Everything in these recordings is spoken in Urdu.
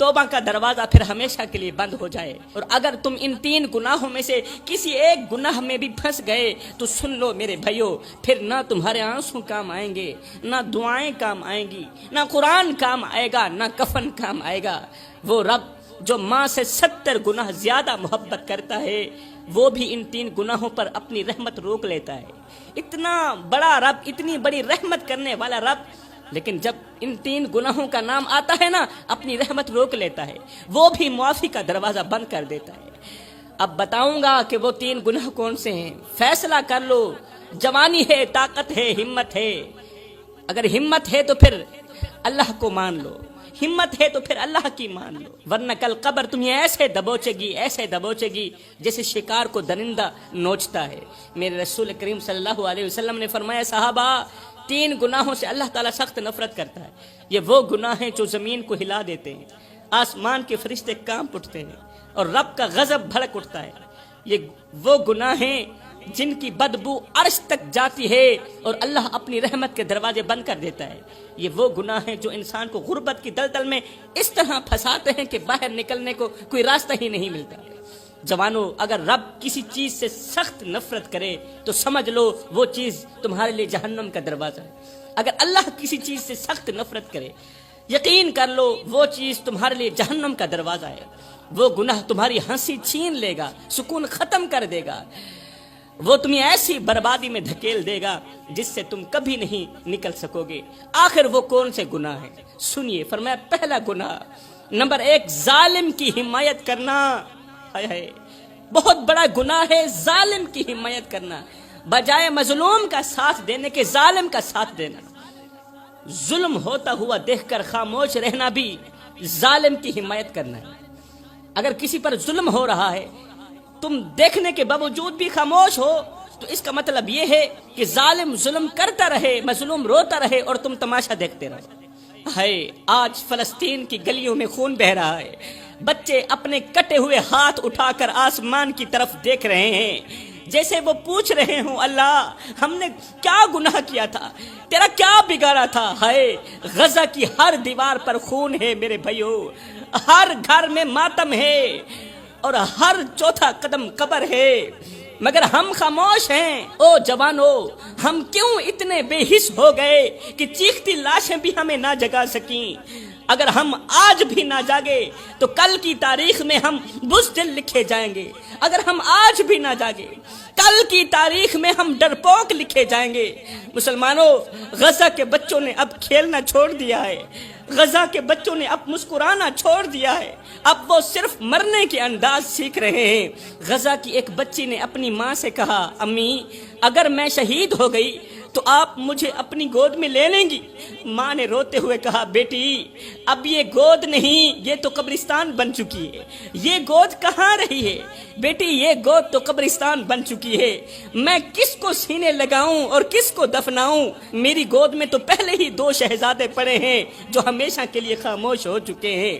توبہ کا دروازہ پھر ہمیشہ کے لیے بند ہو جائے۔ اور اگر تم ان 3 گناہوں میں سے کسی ایک گناہ میں بھی پھنس گئے تو سن لو میرے بھائیو، پھر نہ تمہارے آنسو کام آئیں گے، نہ دعائیں کام آئیں گی، نہ قرآن کام آئے گا، نہ کفن کام آئے گا۔ وہ رب جو ماں سے 70 گناہ زیادہ محبت کرتا ہے، وہ بھی ان 3 گناہوں پر اپنی رحمت روک لیتا ہے۔ اتنا بڑا رب، اتنی بڑی رحمت کرنے والا رب، لیکن جب ان 3 گناہوں کا نام آتا ہے نا، اپنی رحمت روک لیتا ہے، وہ بھی معافی کا دروازہ بند کر دیتا ہے۔ اب بتاؤں گا کہ وہ 3 گناہ کون سے ہیں، فیصلہ کر لو۔ جوانی ہے، طاقت ہے، ہمت ہے۔ اگر ہمت ہے تو پھر اللہ کو مان لو، ہمت ہے تو پھر اللہ کی مان لو، ورنہ کل قبر تمہیں ایسے دبوچے گی، ایسے دبوچے گی جیسے شکار کو درندہ نوچتا ہے۔ میرے رسول کریم صلی اللہ علیہ وسلم نے فرمایا، صحابہ 3 گناہوں سے اللہ تعالیٰ سخت نفرت کرتا ہے۔ یہ وہ گناہ ہیں جو زمین کو ہلا دیتے ہیں، آسمان کے فرشتے کانپ اٹھتے ہیں اور رب کا غضب بھڑک اٹھتا ہے۔ یہ وہ گناہ ہیں جن کی بدبو عرش تک جاتی ہے اور اللہ اپنی رحمت کے دروازے بند کر دیتا ہے۔ یہ وہ گناہ ہیں جو انسان کو غربت کی دلدل میں اس طرح پھنساتے ہیں کہ باہر نکلنے کو کوئی راستہ ہی نہیں ملتا۔ جوانو، اگر رب کسی چیز سے سخت نفرت کرے تو سمجھ لو وہ چیز تمہارے لیے جہنم کا دروازہ ہے۔ اگر اللہ کسی چیز سے سخت نفرت کرے، یقین کر لو وہ چیز تمہارے لیے جہنم کا دروازہ ہے۔ وہ گناہ تمہاری ہنسی چھین لے گا، سکون ختم کر دے گا، وہ تمہیں ایسی بربادی میں دھکیل دے گا جس سے تم کبھی نہیں نکل سکو گے۔ آخر وہ کون سے گناہ ہیں؟ سنیے، فرمایا پہلا گناہ، نمبر 1، ظالم کی حمایت کرنا۔ ہے بہت بڑا گناہ ہے ظالم کی حمایت کرنا، بجائے مظلوم کا ساتھ دینے کے ظالم کا ساتھ دینا۔ ظلم ہوتا ہوا دیکھ کر خاموش رہنا بھی ظالم کی حمایت کرنا ہے۔ اگر کسی پر ظلم ہو رہا ہے، تم دیکھنے کے باوجود بھی خاموش ہو تو اس کا مطلب یہ ہے کہ ظالم ظلم کرتا رہے، مظلوم روتا رہے اور تم تماشا دیکھتے رہو۔ ہے آج فلسطین کی گلیوں میں خون بہہ رہا ہے، بچے اپنے کٹے ہوئے ہاتھ اٹھا کر آسمان کی طرف دیکھ رہے ہیں، جیسے وہ پوچھ رہے ہوں، اللہ ہم نے کیا گناہ کیا تھا، تیرا کیا بگاڑا تھا۔ ہے غزہ کی ہر دیوار پر خون ہے میرے بھائیو، ہر گھر میں ماتم ہے اور ہر چوتھا قدم قبر ہے، مگر ہم خاموش ہیں۔ او جوانو، ہم کیوں اتنے بے حس ہو گئے کہ چیختی لاشیں بھی ہمیں نہ جگا سکیں؟ اگر ہم آج بھی نہ جاگے تو کل کی تاریخ میں ہم بزدل لکھے جائیں گے۔ اگر ہم آج بھی نہ جاگے، کل کی تاریخ میں ہم ڈرپوک لکھے جائیں گے۔ مسلمانوں، غزہ کے بچوں نے اب کھیلنا چھوڑ دیا ہے، غزہ کے بچوں نے اب مسکرانا چھوڑ دیا ہے، اب وہ صرف مرنے کے انداز سیکھ رہے ہیں۔ غزہ کی ایک بچی نے اپنی ماں سے کہا، امی اگر میں شہید ہو گئی تو آپ مجھے اپنی گود میں لے لیں گی؟ ماں نے روتے ہوئے کہا، بیٹی اب یہ گود نہیں، یہ تو قبرستان بن چکی ہے۔ یہ گود کہاں رہی ہے بیٹی، یہ گود تو قبرستان بن چکی ہے۔ میں کس کو سینے لگاؤں اور کس کو دفناؤں؟ میری گود میں تو پہلے ہی 2 شہزادے پڑے ہیں جو ہمیشہ کے لیے خاموش ہو چکے ہیں۔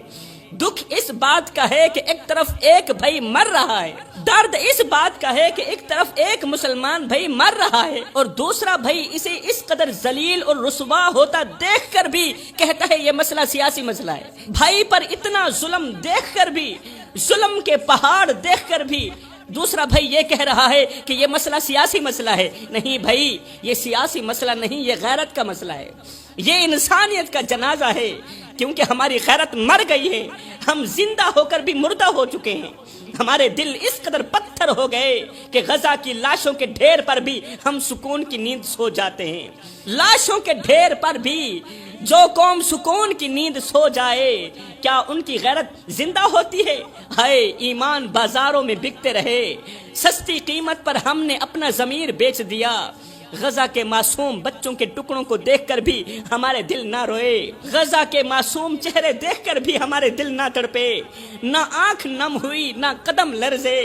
دکھ اس بات کا ہے کہ ایک طرف ایک بھائی مر رہا ہے، درد اس بات کا ہے کہ ایک طرف ایک مسلمان بھائی مر رہا ہے اور دوسرا بھائی اسے اس قدر ذلیل اور رسوا ہوتا دیکھ کر بھی کہتا ہے یہ مسئلہ سیاسی مسئلہ ہے۔ بھائی پر اتنا ظلم دیکھ کر بھی، ظلم کے پہاڑ دیکھ کر بھی دوسرا بھائی یہ کہہ رہا ہے کہ یہ مسئلہ سیاسی مسئلہ ہے۔ نہیں بھائی، یہ سیاسی مسئلہ نہیں، یہ غیرت کا مسئلہ ہے، یہ انسانیت کا جنازہ ہے، کیونکہ ہماری غیرت مر گئی ہے، ہم زندہ ہو کر بھی مردہ ہو چکے ہیں۔ ہمارے دل اس قدر پتھر ہو گئے کہ غزہ کی لاشوں کے ڈھیر پر بھی ہم سکون کی نیند سو جاتے ہیں۔ لاشوں کے ڈھیر پر بھی جو قوم سکون کی نیند سو جائے، کیا ان کی غیرت زندہ ہوتی ہے؟ ہائے ایمان بازاروں میں بکتے رہے، سستی قیمت پر ہم نے اپنا ضمیر بیچ دیا۔ غزہ کے معصوم بچوں کے ٹکڑوں کو دیکھ کر بھی ہمارے دل نہ روئے، غزہ کے معصوم چہرے دیکھ کر بھی ہمارے دل نہ تڑپے، نہ آنکھ نم ہوئی، نہ قدم لرزے۔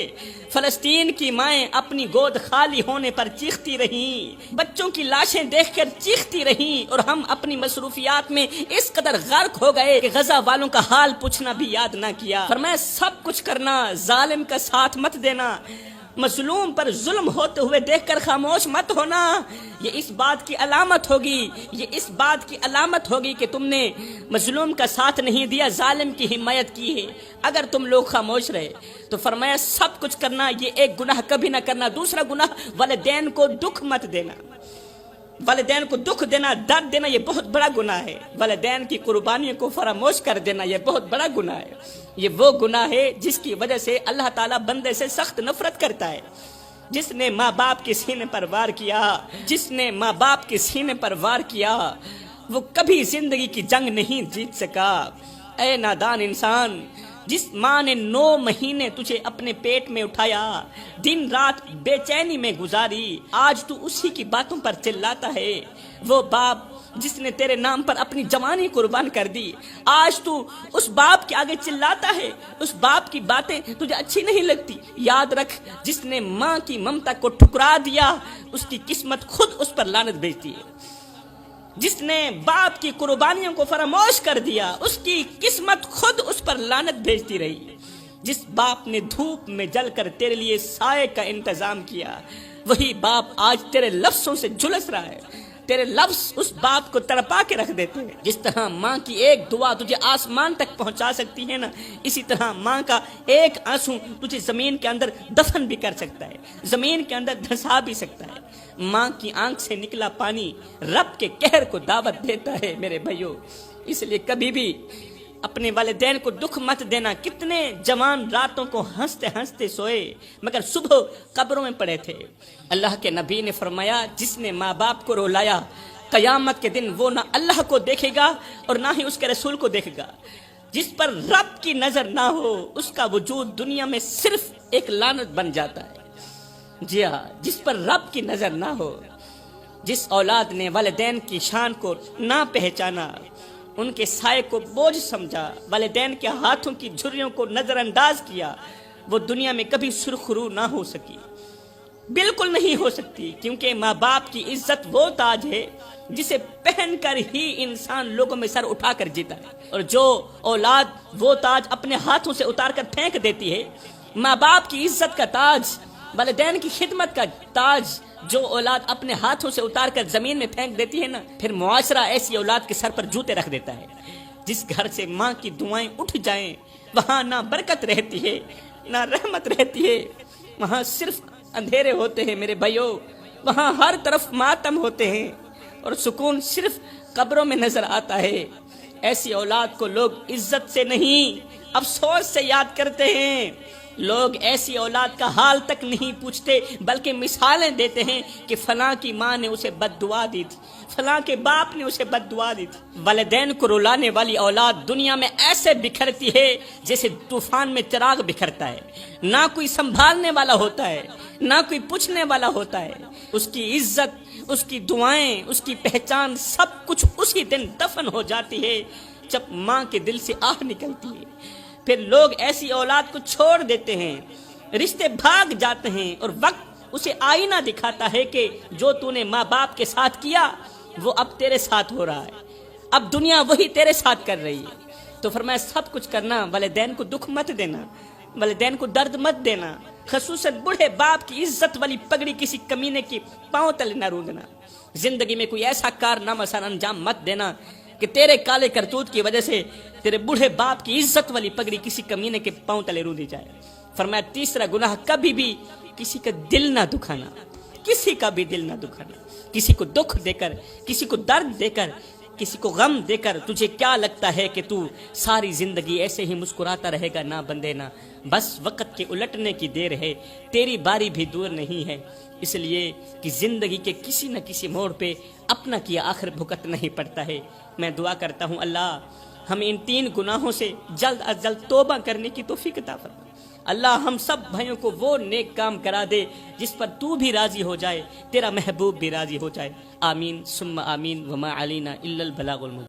فلسطین کی مائیں اپنی گود خالی ہونے پر چیختی رہیں، بچوں کی لاشیں دیکھ کر چیختی رہیں، اور ہم اپنی مصروفیات میں اس قدر غرق ہو گئے کہ غزہ والوں کا حال پوچھنا بھی یاد نہ کیا۔ فرمایا سب کچھ کرنا، ظالم کا ساتھ مت دینا، مظلوم پر ظلم ہوتے ہوئے دیکھ کر خاموش مت ہونا، یہ اس بات کی علامت ہوگی، یہ اس بات کی علامت ہوگی کہ تم نے مظلوم کا ساتھ نہیں دیا، ظالم کی حمایت کی ہے۔ اگر تم لوگ خاموش رہے تو فرمایا سب کچھ کرنا، یہ ایک گناہ کبھی نہ کرنا۔ دوسرا گناہ، والدین کو دکھ مت دینا۔ والدین کو دکھ دینا، درد دینا، یہ بہت بڑا گناہ ہے۔ والدین کی قربانیوں کو فراموش کر دینا، یہ بہت بڑا گناہ ہے۔ یہ وہ گناہ ہے جس کی وجہ سے اللہ تعالیٰ بندے سے سخت نفرت کرتا ہے۔ جس نے ماں باپ کے سینے پر وار کیا، جس نے ماں باپ کے سینے پر وار کیا، وہ کبھی زندگی کی جنگ نہیں جیت سکا۔ اے نادان انسان، جس ماں نے 9 مہینے تجھے اپنے پیٹ میں اٹھایا، دن رات بے چینی میں گزاری، آج تو اسی کی باتوں پر چلاتا ہے۔ وہ باپ جس نے تیرے نام پر اپنی جوانی قربان کر دی، آج تو اس باپ کے آگے چلاتا ہے، اس باپ کی باتیں تجھے اچھی نہیں لگتی۔ یاد رکھ، جس نے ماں کی ممتا کو ٹھکرا دیا، اس کی قسمت خود اس پر لعنت بھیجتی ہے۔ جس نے باپ کی قربانیوں کو فراموش کر دیا، اس کی قسمت خود اس پر لعنت بھیجتی رہی۔ جس باپ نے دھوپ میں جل کر تیرے لیے سائے کا انتظام کیا، وہی باپ آج تیرے لفظوں سے جھلس رہا ہے۔ تیرے لفظ اس باپ کو تڑپا کے رکھ دیتے ہیں۔ جس طرح ماں کی ایک دعا تجھے آسمان تک پہنچا سکتی ہے نا، اسی طرح ماں کا ایک آنسو تجھے زمین کے اندر دفن بھی کر سکتا ہے، زمین کے اندر دھسا بھی سکتا ہے۔ ماں کی آنکھ سے نکلا پانی رب کے قہر کو دعوت دیتا ہے میرے بھائیو۔ اس لیے کبھی بھی اپنے والدین کو دکھ مت دینا۔ کتنے جوان راتوں کو ہنستے ہنستے سوئے مگر صبح قبروں میں پڑے تھے۔ اللہ کے نبی نے فرمایا، جس نے ماں باپ کو رلایا، قیامت کے دن وہ نہ اللہ کو دیکھے گا اور نہ ہی اس کے رسول کو دیکھے گا۔ جس پر رب کی نظر نہ ہو، اس کا وجود دنیا میں صرف ایک لعنت بن جاتا ہے۔ جی ہاں، جس پر رب کی نظر نہ ہو، جس اولاد نے والدین کی شان کو نہ پہچانا، ان کے سائے کو بوجھ سمجھا، والدین کے ہاتھوں کی جھریوں کو نظر انداز کیا، وہ دنیا میں کبھی سرخرو نہ ہو سکی، بالکل نہیں ہو سکتی۔ کیونکہ ماں باپ کی عزت وہ تاج ہے جسے پہن کر ہی انسان لوگوں میں سر اٹھا کر جیتا ہے، اور جو اولاد وہ تاج اپنے ہاتھوں سے اتار کر پھینک دیتی ہے، ماں باپ کی عزت کا تاج، والدین کی خدمت کا تاج جو اولاد اپنے ہاتھوں سے اتار کر زمین میں پھینک دیتی ہے نا، پھر معاشرہ ایسی اولاد کے سر پر جوتے رکھ دیتا ہے۔ جس گھر سے ماں کی دعائیں اٹھ جائیں، وہاں نہ برکت رہتی ہے نہ رحمت رہتی ہے، وہاں صرف اندھیرے ہوتے ہیں میرے بھائیوں، وہاں ہر طرف ماتم ہوتے ہیں اور سکون صرف قبروں میں نظر آتا ہے۔ ایسی اولاد کو لوگ عزت سے نہیں افسوس سے یاد کرتے ہیں۔ لوگ ایسی اولاد کا حال تک نہیں پوچھتے، بلکہ مثالیں دیتے ہیں کہ فلاں کی ماں نے اسے بد دعا دی تھی، فلاں کے باپ نے اسے بد دعا دی تھی۔ والدین کو رلانے والی اولاد دنیا میں ایسے بکھرتی ہے جیسے طوفان میں چراغ بکھرتا ہے، نہ کوئی سنبھالنے والا ہوتا ہے، نہ کوئی پوچھنے والا ہوتا ہے۔ اس کی عزت، اس کی دعائیں، اس کی پہچان، سب کچھ اسی دن دفن ہو جاتی ہے جب ماں کے دل سے آہ نکلتی ہے۔ پھر لوگ ایسی اولاد کو چھوڑ دیتے ہیں، رشتے بھاگ جاتے ہیں، اور وقت اسے آئینہ دکھاتا ہے کہ جو تو نے ماں باپ کے ساتھ کیا وہ اب تیرے ساتھ ہو رہا ہے، اب دنیا وہی تیرے ساتھ کر رہی ہے۔ تو فرمایا سب کچھ کرنا، والدین کو دکھ مت دینا، والدین کو درد مت دینا، خصوصاً بوڑھے باپ کی عزت والی پگڑی کسی کمینے کی پاؤں تلے نہ رونگنا۔ زندگی میں کوئی ایسا کارنامہ سر انجام مت دینا کہ تیرے کالے کرتوت کی وجہ سے تیرے بوڑھے باپ کی عزت والی پگڑی کسی کمینے کے پاؤں تلے رو دی جائے۔ فرمایا تیسرا گناہ، کبھی بھی کسی کا دل نہ دکھانا، کسی کا بھی دل نہ دکھانا۔ کسی کو دکھ دے کر، کسی کو درد دے کر، کسی کو غم دے کر تجھے کیا لگتا ہے کہ تو ساری زندگی ایسے ہی مسکراتا رہے گا؟ نہ بندے نہ، بس وقت کے الٹنے کی دیر ہے، تیری باری بھی دور نہیں ہے۔ اس لیے کہ زندگی کے کسی نہ کسی موڑ پہ اپنا کیا آخر بھگت نہیں پڑتا ہے۔ میں دعا کرتا ہوں اللہ ہمیں ان 3 گناہوں سے جلد از جلد توبہ کرنے کی توفیق عطا فرما۔ اللہ ہم سب بھائیوں کو وہ نیک کام کرا دے جس پر تو بھی راضی ہو جائے، تیرا محبوب بھی راضی ہو جائے۔ آمین ثم آمین، وما علینا الا البلاغ المبین۔